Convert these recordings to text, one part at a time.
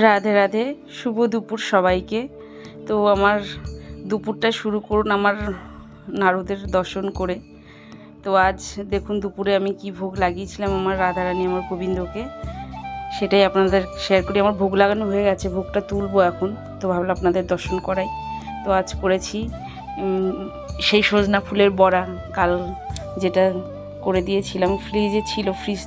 রাধে রাধে, শুভ দুপুর সবাইকে। তো আমার দুপুরটা শুরু করুন আমার নারদের দর্শন করে। তো আজ দেখুন দুপুরে আমি কি ভোগ লাগিয়েছিলাম আমার রাধারানী আমার গোবিন্দকে, সেটাই আপনাদের শেয়ার করি। আমার ভোগ লাগানো হয়ে গেছে, ভোগটা তুলবো এখন, তো ভাবলাম আপনাদের দর্শন করাই। তো আজ করেছি সেই সজনা ফুলের বড়া, কাল যেটা করে দিয়েছিলাম, ফ্রিজে ছিল, ফ্রিজ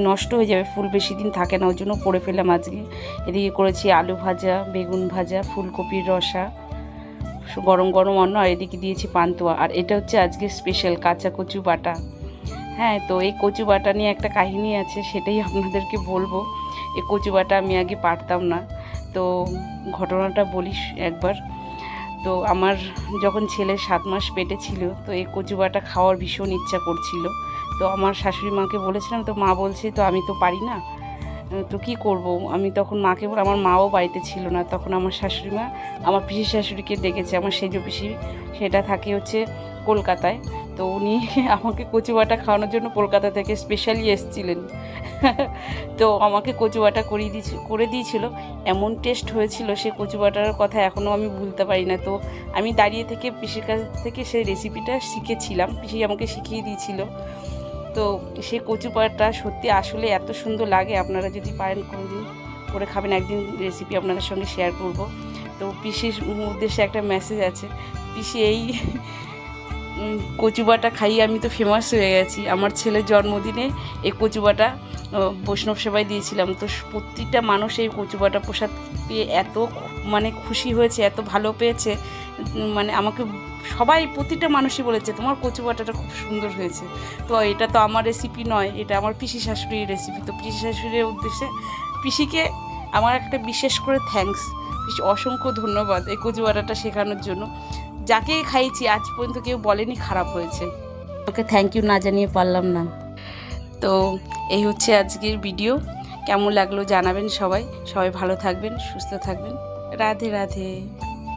নষ্ট হয়ে যাবে, ফুল বেশি দিন থাকে না, ওই জন্য করে ফেললাম আজকে। এদিকে করেছি আলু ভাজা, বেগুন ভাজা, ফুলকপির রসা, গরম গরম অন্ন, আর এদিকে দিয়েছি পান্তুয়া। আর এটা হচ্ছে আজকে স্পেশাল কাঁচা কচু বাটা। হ্যাঁ, তো এই কচু বাটা নিয়ে একটা কাহিনী আছে, সেটাই আপনাদেরকে বলবো। এই কচু বাটা আমি আগে পারতাম না, তো ঘটনাটা বলি একবার। তো আমার যখন ছেলে 7 মাস পেটে ছিল, তো এই কচু বাটা খাওয়ার ভীষণ ইচ্ছা করছিল। তো আমার শাশুড়ি মাকে বলেছিলাম, তো মা বলছে তো আমি তো পারি না, তো কী করব। আমি তখন মাকে আমার মাও বাড়িতে ছিল না, তখন আমার শাশুড়ি মা আমার পিসি শাশুড়িকে ডেকেছে, আমার সেজ পিসি, সেটা থাকে হচ্ছে কলকাতায়। তো উনি আমাকে কচু বাটা খাওয়ানোর জন্য কলকাতা থেকে স্পেশালি এসেছিলেন। তো আমাকে কচু বাটা করে দিয়েছিল, এমন টেস্ট হয়েছিল সে কচু বাটার কথা এখনও আমি ভুলতে পারি না। তো আমি দাঁড়িয়ে থেকে পিসির কাছ থেকে সেই রেসিপিটা শিখেছিলাম, পিসি আমাকে শিখিয়ে দিয়েছিল। তো সে কচু বাটা সত্যি আসলে এত সুন্দর লাগে, আপনারা যদি পারেন কোনোদিন করে খাবেন। একদিন রেসিপি আপনাদের সঙ্গে শেয়ার করব। তো পিসির উদ্দেশ্যে একটা মেসেজ আছে, পিসি এই কচু বাটা খাইয়ে আমি তো ফেমাস হয়ে গেছি। আমার ছেলের জন্মদিনে এই কচু বাটা বৈষ্ণব সেবায় দিয়েছিলাম, তো প্রত্যেকটা মানুষ এই কচু বাটা প্রসাদ পেয়ে এত খুশি হয়েছে, এত ভালো পেয়েছে, আমাকে সবাই প্রতিটা মানুষই বলেছে তোমার কচু বাটাটা খুব সুন্দর হয়েছে। তো এটা তো আমার রেসিপি নয়, এটা আমার পিসি শাশুড়ির রেসিপি। তো পিসি শাশুড়ির উদ্দেশ্যে পিসিকে আমার একটা বিশেষ করে থ্যাঙ্কস, পিসি অসংখ্য ধন্যবাদ এই কচু বাটাটা শেখানোর জন্য। যাকে খাইয়েছি আজ পর্যন্ত কেউ বলেনি খারাপ হয়েছে, ওকে থ্যাংক ইউ না জানিয়ে পারলাম না। তো এই হচ্ছে আজকের ভিডিও, কেমন লাগলো জানাবেন। সবাই ভালো থাকবেন, সুস্থ থাকবেন। রাধে রাধে।